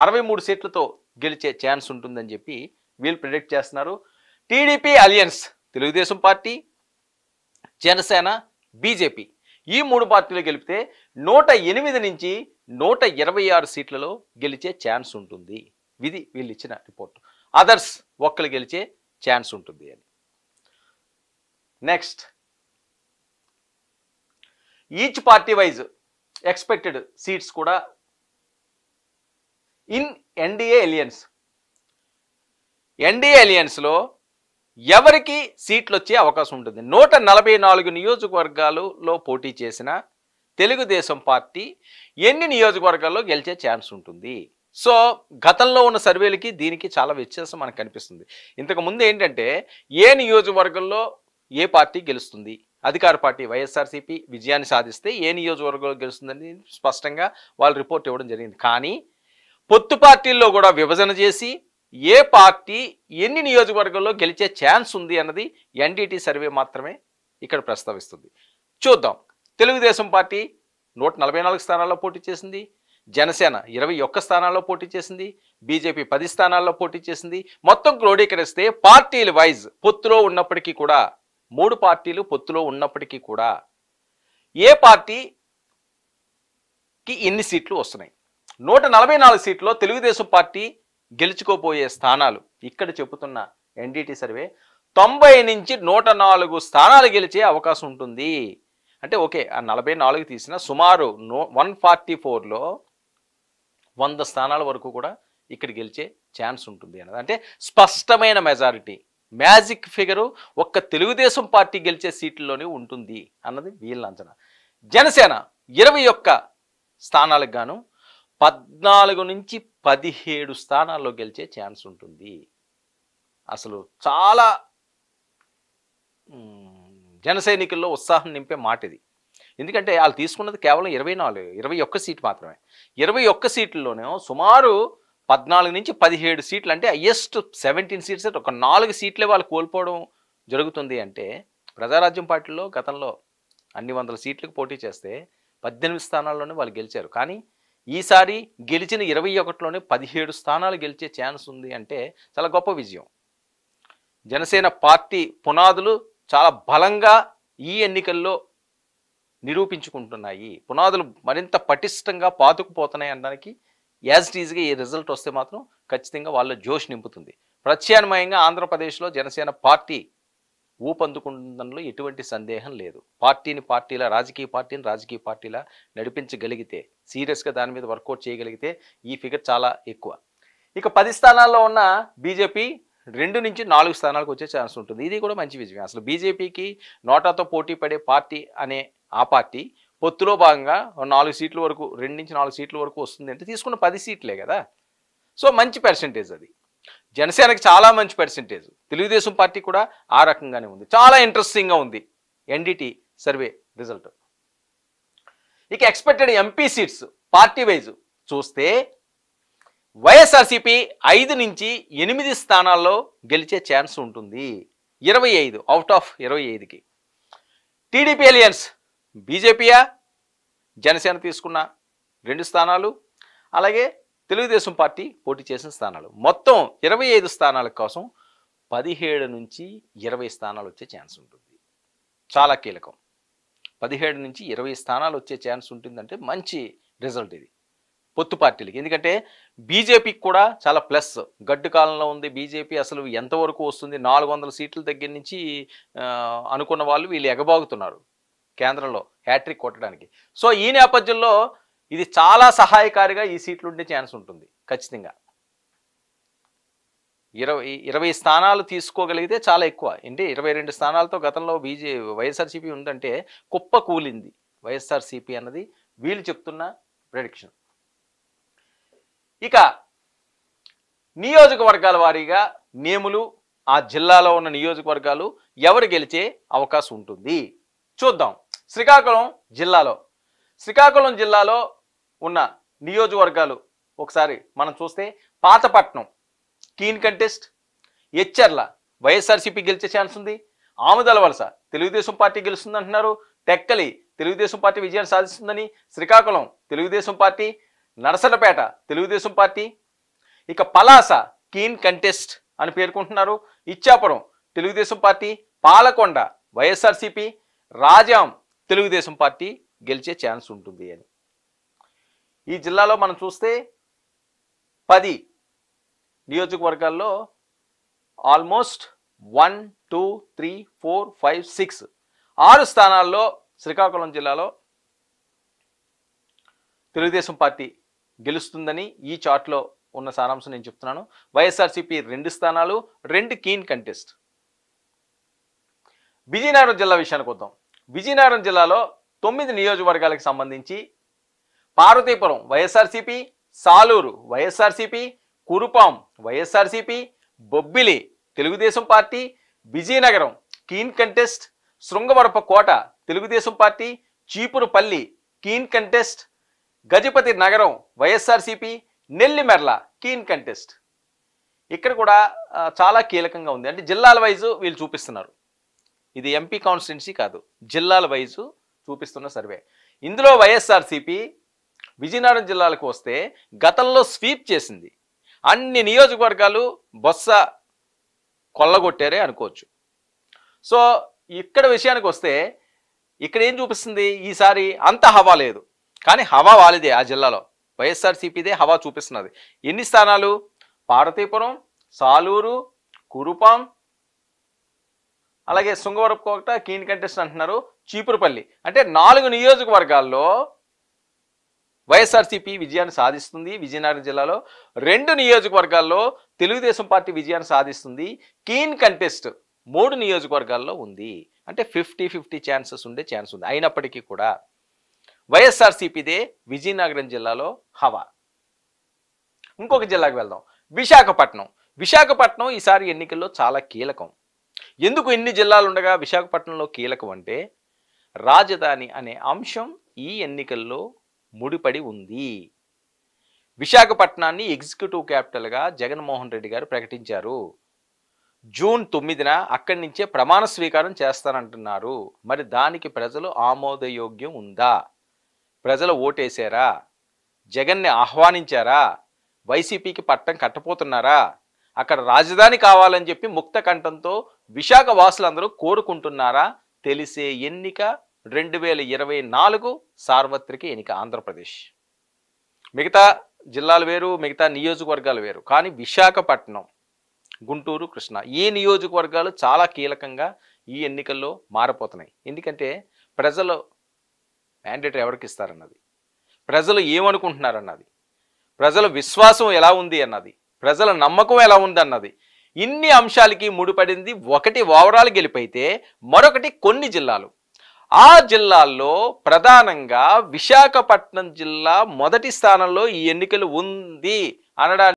63 సీట్లతో గెలిచే ఛాన్స్ ఉంటుందని చెప్పి వీళ్ళు ప్రిడిక్ట్ చేస్తున్నారు. TDP alliance Telugu Desam party, Janasena, BJP ఈ 3 పార్టీలు గెలిపితే 108 నుంచి 126 సీట్లలో గెలిచే ఛాన్స్ ఉంటుంది. ఇది వీళ్ళు ఇచ్చిన రిపోర్ట్. అదర్స్ ఒక్కరు గెలిచే ఛాన్స్ ఉంటుంది అని. Next, each party wise expected seats కూడా ఇన్ ఎన్డీఏ అలియన్స్. ఎన్డీఏ అలియన్స్లో ఎవరికి సీట్లు వచ్చే అవకాశం ఉంటుంది? 144 నియోజకవర్గాలలో పోటీ చేసిన తెలుగుదేశం పార్టీ ఎన్ని నియోజకవర్గాల్లో గెలిచే ఛాన్స్ ఉంటుంది? సో గతంలో ఉన్న సర్వేలకి దీనికి చాలా వ్యత్యాసం మనకు కనిపిస్తుంది. ఇంతకుముందు ఏంటంటే ఏ నియోజకవర్గంలో ఏ పార్టీ గెలుస్తుంది, అధికార పార్టీ వైఎస్ఆర్సీపీ విజయాన్ని సాధిస్తే ఏ నియోజకవర్గంలో గెలుస్తుందని స్పష్టంగా వాళ్ళు రిపోర్ట్ ఇవ్వడం జరిగింది. కానీ పొత్తు పార్టీల్లో కూడా విభజన చేసి ఏ పార్టీ ఎన్ని నియోజకవర్గాల్లో గెలిచే ఛాన్స్ ఉంది అన్నది ఎన్డీటీ సర్వే మాత్రమే ఇక్కడ ప్రస్తావిస్తుంది. చూద్దాం. తెలుగుదేశం పార్టీ 144 స్థానాల్లో పోటీ చేసింది, జనసేన 21 స్థానాల్లో పోటీ చేసింది, బీజేపీ 10 స్థానాల్లో పోటీ చేసింది. మొత్తం క్రోడీకరిస్తే పార్టీల వైజ్ పొత్తులో ఉన్నప్పటికీ కూడా 3 పార్టీలు పొత్తులో ఉన్నప్పటికీ కూడా ఏ పార్టీకి ఎన్ని సీట్లు వస్తున్నాయి? 144 సీట్లో తెలుగుదేశం పార్టీ గెలుచుకోబోయే స్థానాలు ఇక్కడ చెబుతున్న ఎన్డీటీ సర్వే 90 నుంచి 104 స్థానాలు గెలిచే అవకాశం ఉంటుంది. అంటే ఓకే, ఆ 44 తీసిన సుమారు 144లో 100 స్థానాల వరకు కూడా ఇక్కడ గెలిచే ఛాన్స్ ఉంటుంది అన్నది. అంటే స్పష్టమైన మెజారిటీ, మ్యాజిక్ ఫిగరు ఒక్క తెలుగుదేశం పార్టీ గెలిచే సీట్లలోనే ఉంటుంది అన్నది వీళ్ళ అంచనా. జనసేన 21 స్థానాలకు గాను 14 నుంచి 17 స్థానాల్లో గెలిచే ఛాన్స్ ఉంటుంది. అసలు చాలా జన సైనికుల్లో ఉత్సాహం నింపే మాట ఇది. ఎందుకంటే వాళ్ళు తీసుకున్నది కేవలం 21 సీట్ మాత్రమే. 21 సీట్లలోనే సుమారు 14 నుంచి 17 సీట్లు, అంటే హైయెస్ట్ 17 సీట్స్, ఒక 4 సీట్లే వాళ్ళు కోల్పోవడం జరుగుతుంది. అంటే ప్రజారాజ్యం పార్టీలో గతంలో అన్ని వందల సీట్లకు పోటీ చేస్తే 18 స్థానాల్లోనే వాళ్ళు గెలిచారు. కానీ ఈసారి గెలిచిన 21లోనే 17 స్థానాలు గెలిచే ఛాన్స్ ఉంది. అంటే చాలా గొప్ప విజయం. జనసేన పార్టీ పునాదులు చాలా బలంగా ఈ ఎన్నికల్లో నిరూపించుకుంటున్నాయి. పునాదులు మరింత పటిష్టంగా పాతుకుపోతున్నాయి అనడానికి యాజ్ ఇట్ ఈజ్గా ఈ రిజల్ట్ వస్తే మాత్రం ఖచ్చితంగా వాళ్ళ జోష్ నింపుతుంది. ప్రత్యామ్నాయంగా ఆంధ్రప్రదేశ్లో జనసేన పార్టీ ఊపందుకుండంలో ఎటువంటి సందేహం లేదు. రాజకీయ పార్టీని రాజకీయ పార్టీలా నడిపించగలిగితే, సీరియస్గా దాని మీద వర్కౌట్ చేయగలిగితే ఈ ఫిగర్ చాలా ఎక్కువ. ఇక 10 స్థానాల్లో ఉన్న బీజేపీ 2 నుంచి 4 స్థానాలకు వచ్చే ఛాన్స్ ఉంటుంది. ఇది కూడా మంచి విజయం. అసలు బీజేపీకి నోటాతో పోటీ పడే పార్టీ అనే ఆ పార్టీ పొత్తులో భాగంగా 4 సీట్ల వరకు, 2 నుంచి 4 సీట్ల వరకు వస్తుంది అంటే తీసుకున్న 10 సీట్లే కదా. సో మంచి పర్సెంటేజ్ అది. జనసేనకి చాలా మంచి పర్సెంటేజ్, తెలుగుదేశం పార్టీ కూడా ఆ రకంగానే ఉంది. చాలా ఇంట్రెస్టింగ్గా ఉంది ఎన్డీటీ సర్వే రిజల్ట్. ఇక expected MP seats party wise చూస్తే వైఎస్ఆర్సీపీ 5 నుంచి 8 స్థానాల్లో గెలిచే ఛాన్స్ ఉంటుంది. 25 అవుట్ ఆఫ్ 25కి. టీడీపీ అలియన్స్ బీజేపీయా, జనసేన తీసుకున్న 2 స్థానాలు, అలాగే తెలుగుదేశం పార్టీ పోటీ చేసిన స్థానాలు, మొత్తం 25 స్థానాల కోసం 17 నుంచి 20 స్థానాలు వచ్చే ఛాన్స్ ఉంటుంది. చాలా కీలకం. 17 నుంచి 20 స్థానాలు వచ్చే ఛాన్స్ ఉంటుందంటే మంచి రిజల్ట్ ఇది పొత్తు పార్టీలకి. ఎందుకంటే బీజేపీకి కూడా చాలా ప్లస్. గడ్డు కాలంలో ఉంది బీజేపీ. అసలు ఎంతవరకు వస్తుంది? 400 సీట్ల దగ్గర నుంచి అనుకున్న వాళ్ళు వీళ్ళు ఎగబాగుతున్నారు కేంద్రంలో హ్యాట్రిక్ కొట్టడానికి. సో ఈ నేపథ్యంలో ఇది చాలా సహాయకారిగా ఈ సీట్లు ఉండే ఛాన్స్ ఉంటుంది ఖచ్చితంగా. 20 స్థానాలు తీసుకోగలిగితే చాలా ఎక్కువ. అంటే 22 స్థానాలతో గతంలో వైఎస్ఆర్సీపీ ఉందంటే కుప్ప కూలింది వైఎస్ఆర్సీపీ అన్నది వీళ్ళు చెప్తున్న ప్రెడిక్షన్. ఇక నియోజకవర్గాల వారీగా నేములు, ఆ జిల్లాలో ఉన్న నియోజకవర్గాలు ఎవరు గెలిచే అవకాశం ఉంటుంది చూద్దాం. శ్రీకాకుళం జిల్లాలో ఉన్న నియోజకవర్గాలు ఒకసారి మనం చూస్తే పాతపట్నం కీన్ కంటెస్ట్, ఎచ్చర్ల వైఎస్ఆర్సీపీ గెలిచే ఛాన్స్ ఉంది, ఆముదల వలస తెలుగుదేశం పార్టీ గెలుస్తుంది అంటున్నారు, టెక్కలి తెలుగుదేశం పార్టీ విజయాన్ని సాధిస్తుందని, శ్రీకాకుళం తెలుగుదేశం పార్టీ, నరసన్నపేట తెలుగుదేశం పార్టీ, ఇక పలాస కీన్ కంటెస్ట్ అని పేర్కొంటున్నారు. ఇచ్చాపురం తెలుగుదేశం పార్టీ, పాలకొండ వైఎస్ఆర్సీపీ, రాజాం తెలుగుదేశం పార్టీ గెలిచే ఛాన్స్ ఉంటుంది అని. ఈ జిల్లాలో మనం చూస్తే 10 నియోజకవర్గాల్లో ఆల్మోస్ట్ 1, 2, 3, 4, 5, 6 6 స్థానాల్లో శ్రీకాకుళం జిల్లాలో తెలుగుదేశం పార్టీ గెలుస్తుందని ఈ చార్ట్లో ఉన్న సారాంశం నేను చెప్తున్నాను. వైఎస్ఆర్సీపీ 2 స్థానాలు, 2 కీన్ కంటెస్ట్. విజయనగరం జిల్లా విషయానికి వద్దాం. విజయనగరం జిల్లాలో 9 నియోజకవర్గాలకు సంబంధించి Parvathipuram YSRCP, Saluru YSRCP, Kurupam YSRCP, Bobbili Telugu Desam party, Vizianagaram keen contest, Srungavarapukota Telugu Desam party, Cheepurupalli keen contest, Gajapathi Nagaram YSRCP, నెల్లిమెర్ల keen contest. ఇక్కడ కూడా చాలా కీలకంగా ఉంది. అంటే జిల్లాల వైజు వీళ్ళు చూపిస్తున్నారు. ఇది ఎంపీ కాన్స్టిట్యున్సీ కాదు, జిల్లాల వైజు చూపిస్తున్న సర్వే. ఇందులో వైఎస్ఆర్సీపీ విజయనగరం జిల్లాలకు వస్తే గతంలో స్వీప్ చేసింది. అన్ని నియోజకవర్గాలు బొత్స కొల్లగొట్టారే అనుకోవచ్చు. సో ఇక్కడ విషయానికి వస్తే ఇక్కడ ఏం చూపిస్తుంది, ఈసారి అంత హవా లేదు, కానీ హవా వాలిదే. ఆ జిల్లాలో వైఎస్ఆర్సీపీదే హవా చూపిస్తున్నది. ఎన్ని స్థానాలు? పార్వతీపురం, సాలూరు, కురుపాం, అలాగే శృంగవరపుకోట కీన్ కంటెస్ట్ అంటున్నారు, చీపురుపల్లి. అంటే 4 నియోజకవర్గాల్లో వైఎస్ఆర్సీపీ విజయాన్ని సాధిస్తుంది. విజయనగరం జిల్లాలో 2 నియోజకవర్గాల్లో తెలుగుదేశం పార్టీ విజయాన్ని సాధిస్తుంది. కీన్ కంటెస్ట్ 3 నియోజకవర్గాల్లో ఉంది. అంటే 50-50 ఛాన్సెస్ ఉండే ఛాన్స్ ఉంది. అయినప్పటికీ కూడా వైఎస్ఆర్సీపీదే విజయనగరం జిల్లాలో హవా. ఇంకొక జిల్లాకు వెళ్దాం, విశాఖపట్నం. విశాఖపట్నం ఈసారి ఎన్నికల్లో చాలా కీలకం. ఎందుకు ఇన్ని జిల్లాలు ఉండగా విశాఖపట్నంలో కీలకం అంటే రాజధాని అనే అంశం ఈ ఎన్నికల్లో ముడిపడి ఉంది. విశాఖపట్నాన్ని ఎగ్జిక్యూటివ్ క్యాపిటల్గా జగన్మోహన్ రెడ్డి గారు ప్రకటించారు. జూన్ 9న అక్కడి నుంచే ప్రమాణ స్వీకారం చేస్తారంటున్నారు. మరి దానికి ప్రజలు ఆమోదయోగ్యం ఉందా? ప్రజలు ఓటేశారా? జగన్ని ఆహ్వానించారా? వైసీపీకి పట్టం కట్టపోతున్నారా? అక్కడ రాజధాని కావాలని చెప్పి ముక్త కంఠంతో విశాఖ వాసులందరూ కోరుకుంటున్నారా? తెలిసే ఎన్నిక 2024 సార్వత్రిక ఎన్నిక ఆంధ్రప్రదేశ్. మిగతా జిల్లాలు వేరు, మిగతా నియోజకవర్గాలు వేరు, కానీ విశాఖపట్నం, గుంటూరు, కృష్ణా ఈ నియోజకవర్గాలు చాలా కీలకంగా ఈ ఎన్నికల్లో మారిపోతున్నాయి. ఎందుకంటే ప్రజలు మ్యాండేట్ ఎవరికి ఇస్తారన్నది, ప్రజలు ఏమనుకుంటున్నారన్నది, ప్రజల విశ్వాసం ఎలా ఉంది అన్నది, ప్రజల నమ్మకం ఎలా ఉంది అన్నది, ఇన్ని అంశాలకి ముడిపడింది. ఒకటి ఓవరాల్ గెలిపైతే, మరొకటి కొన్ని జిల్లాలు. ఆ జిల్లాల్లో ప్రధానంగా విశాఖపట్నం జిల్లా మొదటి స్థానంలో ఈ ఎన్నికలు ఉంది అనడానికి